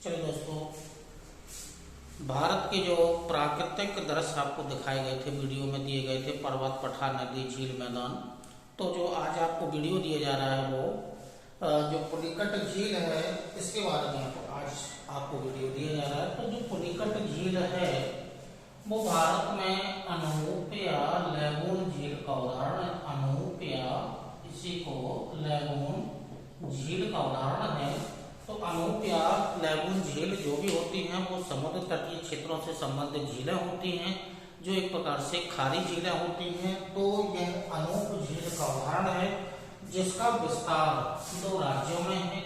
चलिए दोस्तों, भारत के जो प्राकृतिक दृश्य आपको दिखाए गए थे, वीडियो में दिए गए थे, पर्वत, पठार, नदी, झील, मैदान। तो जो आज आपको वीडियो दिया जा रहा है वो जो पुलिकट झील है इसके बारे में आज आपको वीडियो दिया जा रहा है। तो जो पुलिकट झील है वो भारत में अनूपया लैगून झील का उदाहरण है। अनूपया, इसी को लैगून झील का उदाहरण है। तो अनूपया लैगून झील जो भी होती हैं वो समुद्र तटीय क्षेत्रों से संबंधित झीलें होती हैं, जो एक प्रकार से खारी झीलें होती हैं। तो यह अनूप झील का उदाहरण है जिसका विस्तार दो राज्यों में है।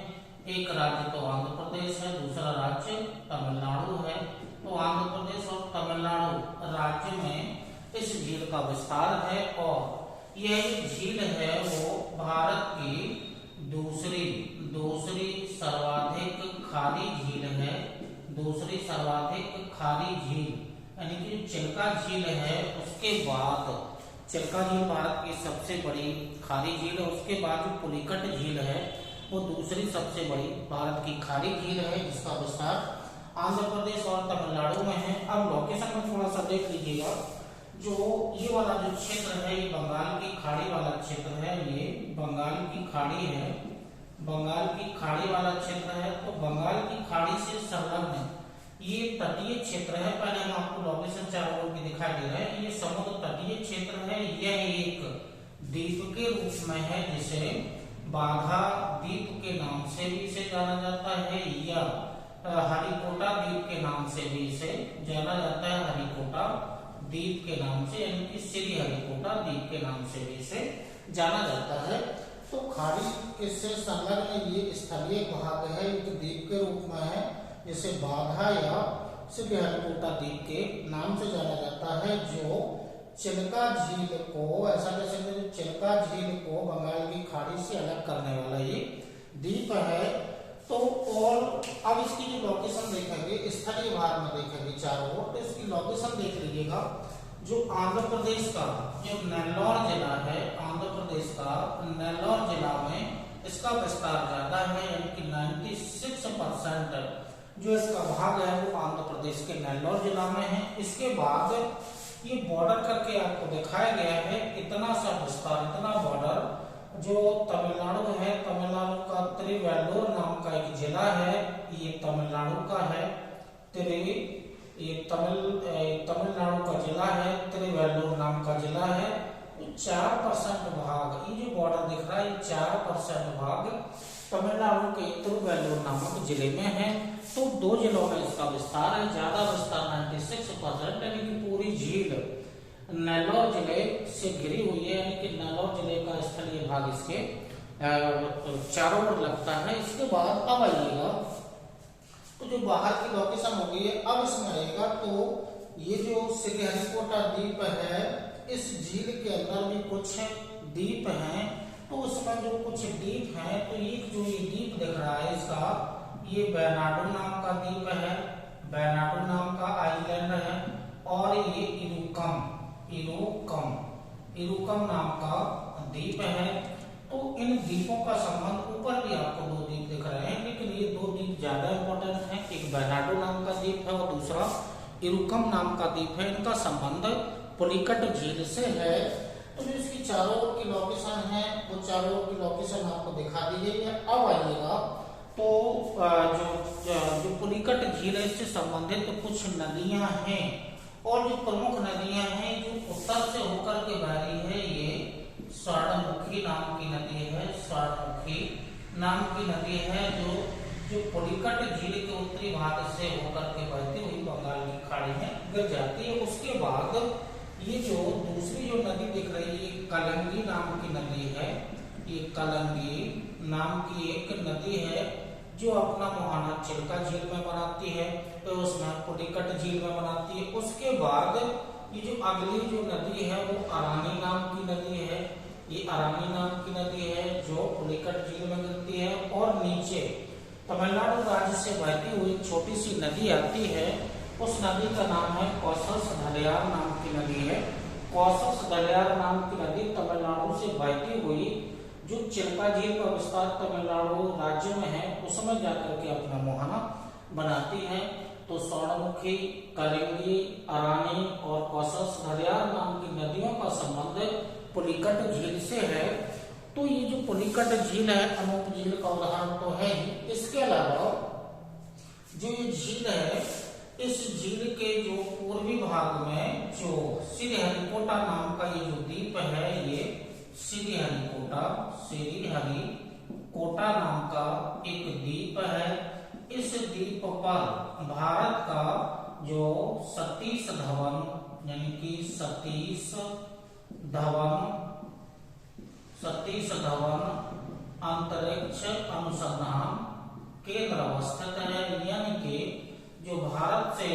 एक राज्य तो आंध्र प्रदेश है, दूसरा राज्य तमिलनाडु है। तो आंध्र प्रदेश और तमिलनाडु राज्य में इस झील का विस्तार है और यह झील है वो भारत की दूसरी सर्वाधिक खारी झील है। दूसरी सर्वाधिक खारी झील यानी कि चिल्का झील है, उसके बाद चिल्का झील भारत की सबसे बड़ी खारी झील है। उसके बाद जो पुलिकट झील है वो दूसरी सबसे बड़ी भारत की खारी झील है जिसका विस्तार आंध्र प्रदेश और तमिलनाडु में है। अब लोकेशन में थोड़ा सा देख लीजिएगा, जो ये वाला जो क्षेत्र है ये बंगाल की खाड़ी वाला क्षेत्र है। ये बंगाल की खाड़ी है, बंगाल की खाड़ी वाला क्षेत्र है। तो बंगाल की खाड़ी से संलग्न ये तटीय क्षेत्र है। पहले हम आपको लोकेशन चारों ओर की दिखाई दे रहा है। ये समुद्र तटीय क्षेत्र है। यह एक द्वीप के रूप में है जिसे बाघा द्वीप के नाम से भी इसे जाना जाता है या हरिकोटा द्वीप के नाम से भी इसे जाना जाता है। हरिकोटा द्वीप के नाम से यानी कि श्री हरिकोटा द्वीप के नाम से भी इसे जाना जाता है। तो खाड़ी इससे संलग्न ये स्थलीय भाग है, एक द्वीप के रूप में है जिसे बाघा या श्री हरिकोटा द्वीप के नाम से जाना जाता है, जो चिल्का झील को ऐसा कह सकते हैं, चिल्का झील को बंगाल की खाड़ी से अलग करने वाला ये द्वीप है। तो और अब इसकी जो लोकेशन देखेंगे, स्थलीय भाग में देखेंगे चारों ओर, तो इसकी लोकेशन देख लीजिएगा। जो आंध्र प्रदेश का जो नेल्लौर जिला है, आंध्र प्रदेश का नेल्लौर जिला में इसका विस्तार ज्यादा है, यानी कि 96% जो इसका भाग है वो आंध्र प्रदेश के नेल्लौर जिला में है। इसके बाद ये बॉर्डर करके आपको दिखाया गया है, इतना सा विस्तार, इतना बॉर्डर जो तमिलनाडु है। तमिलनाडु का तिरुवल्लुर नाम का एक जिला है, ये तमिलनाडु का है। ये तमिलनाडु का जिला है, तिरुवल्लुर नाम का जिला है। 4% भाग, ये जो बॉर्डर दिख रहा है, 4% भाग तमिलनाडु के तिरुवल्लुर नामक जिले में है। तो दो जिलों में इसका विस्तार है, ज्यादा विस्तार 96%, यानी कि पूरी झील नेल्लौर जिले से घिरी हुई है, यानी कि नेल्लौर जिले का स्थलीय भाग इसके चारों ओर लगता है। इसके बाद अब आइएगा तो जो बाहर की लोकेशन होगी अब इसमें आएगा। तो ये जो श्री हरिकोटा द्वीप है, इस झील के अंदर भी कुछ द्वीप हैं। तो उसमें जो कुछ द्वीप हैं, तो एक जो ये द्वीप दिख रहा है इसका, ये वेनाडू नाम का द्वीप है, वेनाडू नाम का आइलैंड है। और ये इरुकम नाम का द्वीप है। तो इन द्वीपों का संबंध, ऊपर भी आपको दो द्वीप दिख रहे हैं, लेकिन ये दो द्वीप ज्यादा इंपॉर्टेंट हैं। एक वेनाडू नाम का द्वीप है और दूसरा इरुकम नाम का द्वीप है। इनका संबंध पुलिकट झील से है। तो जो इसकी चारों ओर की लोकेशन है वो चारों ओर की लोकेशन आपको दिखा दी गई है। अब आइएगा तो जो पुलिकट झील है इससे संबंधित तो कुछ नदियां हैं, और जो प्रमुख नदियां हैं जो उत्तर से होकर के बह रही है, ये स्वर्णमुखी नाम की नदी है। स्वर्णमुखी नाम की नदी है जो पुलिकट झील के उत्तरी भाग से होकर के बहती हुई बंगाल की खाड़ी में गिर जाती है। उसके बाद ये जो दूसरी जो नदी दिख रही है, कलंगी नाम की नदी है। ये कलंगी नाम की एक नदी है जो अपना मुहाना चिल्का झील में बनाती है, तो उसमें पुलिकट झील में बनाती है। उसके बाद ये जो अगली जो नदी है वो अरानी नाम की नदी है। ये अरानी नाम की नदी है जो पुलिकट झील में गिरती है। और नीचे तमिलनाडु राज्य से बहती हुई छोटी सी नदी आती है, उस नदी का नाम है कौशल धलियार नाम की नदी है। कौशल धलियार नाम की नदी तमिलनाडु से बहती हुई जो चिल्का झील का विस्तार तमिलनाडु राज्य में है, उसमें जाकर के अपना मुहाना बनाती है। तो स्वर्णमुखी, कलिंदी, अरानी और कौशस घड़ियाल नाम की नदियों का संबंध पुलिकट झील से है। तो ये जो पुलिकट झील है अनूप झील का उदाहरण तो है ही। इसके अलावा जो ये झील है, इस झील के जो पूर्वी भाग में जो श्रीहरिकोटा नाम का ये जो द्वीप है, ये श्रीहरिकोटा नाम का एक द्वीप है। इस द्वीप पर भारत का जो सतीश धवन यानी कि सतीश धवन अंतरिक्ष अनुसंधान केंद्र अवस्थित है। यानी कि जो भारत से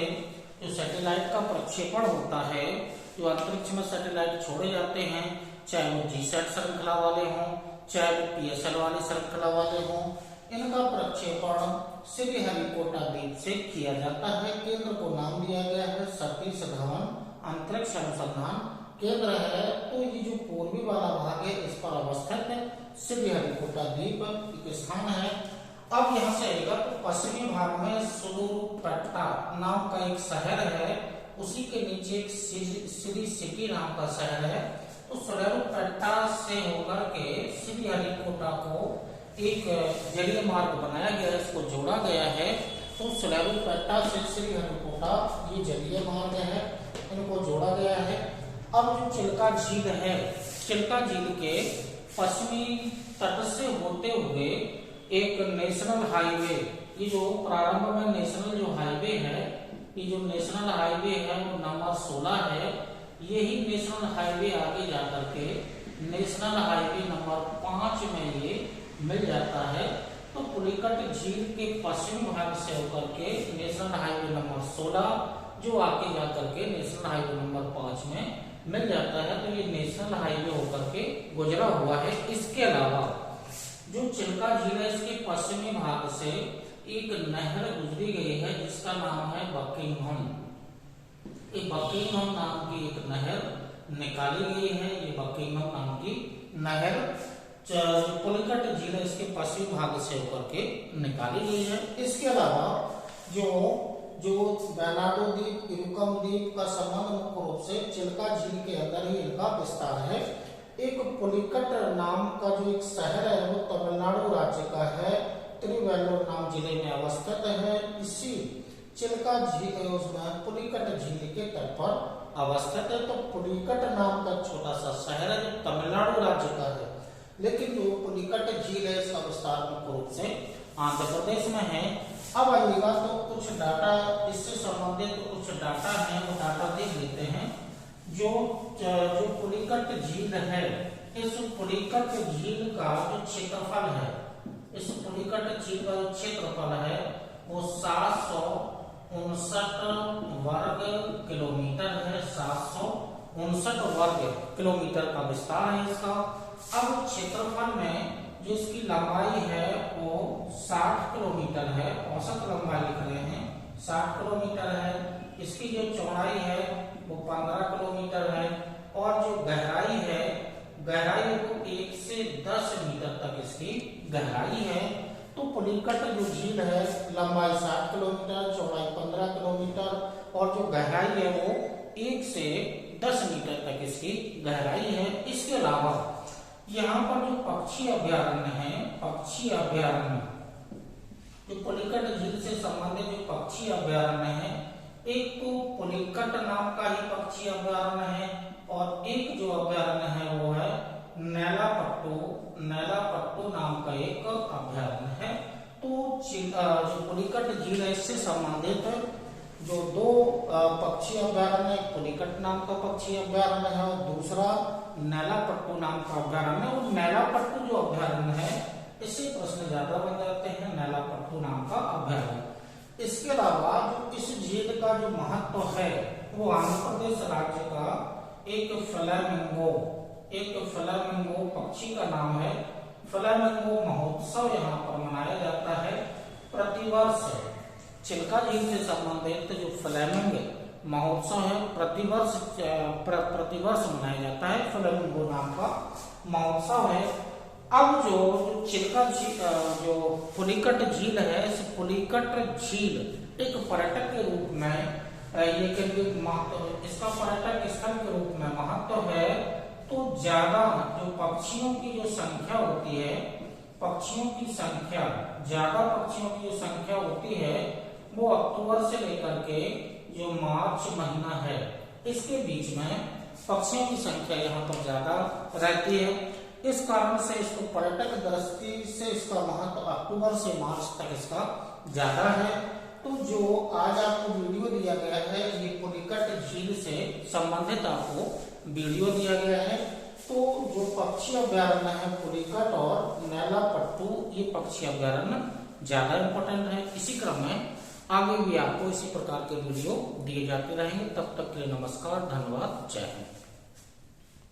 जो सैटेलाइट का प्रक्षेपण होता है, जो अंतरिक्ष में सैटेलाइट छोड़े जाते हैं, चाहे वो जीसैट श्रृंखला वाले हों, चाहे वो पीएसएल वाले श्रृंखला वाले हों, इनका प्रक्षेपण श्रीहरिकोटा द्वीप से किया जाता है। केंद्र को नाम दिया गया है सतीश धवन अंतरिक्ष अनुसंधान केंद्र है। तो ये जो पूर्वी वाला भाग है, इस पर अवस्थित श्रीहरिकोटा द्वीप एक स्थान है। अब यहाँ से आएगा तो पश्चिमी भाग में सुलूरपेट्टा नाम का एक शहर है, उसी के नीचे एक श्री सिटी नाम का शहर है। तो सुलूरपेट्टा से होकर के श्रीहरिकोटा को एक जलीय मार्ग बनाया गया, इसको जोड़ा गया है। तो सुलूरपेट्टा से श्रीहरिकोटा ये जलीय मार्ग है, इनको जोड़ा गया है। अब जो चिल्का झील है, चिल्का झील के पश्चिमी तट से होते हुए एक नेशनल हाईवे, ये जो प्रारंभ में नेशनल जो हाईवे है, ये जो नेशनल हाईवे है वो नंबर 16 है। यही नेशनल हाईवे आगे जाकर के नेशनल हाईवे नंबर 5 में ये मिल जाता है। तो पुलिकट झील के पश्चिमी भाग से होकर के नेशनल हाईवे नंबर 16 जो आगे जाकर के नेशनल हाईवे नंबर 5 में मिल जाता है। तो ये नेशनल हाईवे होकर के गुजरा हुआ है। इसके अलावा जो चिल्का झील है, इसके पश्चिमी भाग से एक नहर गुजरी गई है जिसका नाम है बकिंघम। ये बकिंघम नाम की एक नहर निकाली गई है। ये बकिंघम नाम की नहर पुलिकट झील है, इसके पश्चिमी भाग से होकर के निकाली गई है। इसके अलावा जो बेनाडो द्वीप, इरुकम द्वीप का संबंध मुख्य रूप से चिल्का झील के अंदर ही इनका विस्तार है। एक पुलिकट नाम का जो एक शहर है वो तमिलनाडु राज्य का है, तिरुवल्लुर नाम जिले में अवस्थित है। इसी चिल्का झील उसमें पुलिकट झील के तट पर अवस्थित है। तो पुलिकट नाम का छोटा सा शहर है जो तमिलनाडु राज्य का है, लेकिन जो पुलिकट झील है इसका विस्तार मुख्य रूप से आंध्र प्रदेश में है। अब आइएगा तो कुछ डाटा इससे संबंधित कुछ डाटा है, वो डाटा देख लेते हैं। जो पुलिकट झील है, इस पुलिकट झील का जो क्षेत्रफल है, इस पुलिकट झील का जो क्षेत्रफल है वो 759 वर्ग किलोमीटर है। 759 वर्ग किलोमीटर का विस्तार है इसका। अब क्षेत्रफल में जो इसकी लंबाई है वो 60 किलोमीटर है, औसत लंबाई लिख रहे हैं 60 किलोमीटर है। इसकी जो चौड़ाई है वो 15 किलोमीटर है, और जो गहराई है, गहराई वो 1 से 10 मीटर तक इसकी गहराई है। तो पुलिकट जो झील है लंबाई 60 किलोमीटर, चौड़ाई 15 किलोमीटर और जो गहराई है वो 1 से 10 मीटर तक इसकी गहराई है। इसके अलावा यहाँ पर जो पक्षी अभ्यारण्य है, पक्षी अभ्यारण्य जो पुलिकट झील से संबंधित जो पक्षी अभ्यारण्य है, एक तो पुलिकट नाम का ही पक्षी अभ्यारण्य है और एक जो अभ्यारण्य है वो है नैलापट्टू नाम का एक अभ्यारण्य है। तो जो पुलिकट झील है इससे संबंधित जो दो पक्षी अभ्यारण्य, पुलिकट नाम का पक्षी अभ्यारण्य है और दूसरा नैलापट्टू नाम का अभ्यारण्य। और नैलापट्टू जो अभ्यारण्य है इससे प्रश्न ज्यादा बन जाते हैं, नैलापट्टू नाम का अभ्यारण्य। इसके अलावा जो इस झील का जो महत्व है वो आंध्र प्रदेश राज्य का एक फ्लेमिंगो पक्षी का नाम है। फ्लेमिंगो महोत्सव यहाँ पर मनाया जाता है प्रतिवर्ष। चिल्का झील से संबंधित जो फ्लेमिंग महोत्सव है प्रतिवर्ष मनाया जाता है। फ्लेमिंगो नाम का महोत्सव है। अब जो चिल्का झील, जो पुलिकट झील है, इस पुलिकट झील एक पर्यटक के रूप में ये इसका पर्यटक स्थल के रूप में महत्व है। तो ज्यादा जो पक्षियों की जो संख्या होती है, पक्षियों की संख्या, ज्यादा पक्षियों की जो संख्या होती है वो अक्टूबर से लेकर के जो मार्च महीना है इसके बीच में पक्षियों की संख्या यहाँ पर ज्यादा रहती है। इस कारण से इसको पर्यटक दृष्टि से इसका महत्व अक्टूबर से मार्च तक इसका ज्यादा है। तो जो आज आपको वीडियो दिया गया है ये पुलिकट झील से संबंधित आपको वीडियो दिया गया है। तो जो पक्षी अभ्यारण्य है पुलिकट और नैलापट्टू, ये पक्षी अभ्यारण्य ज्यादा इम्पोर्टेंट है। इसी क्रम में आगे भी आपको इसी प्रकार के वीडियो दिए जाते रहेंगे। तब तक के लिए नमस्कार, धन्यवाद, जय हिंद।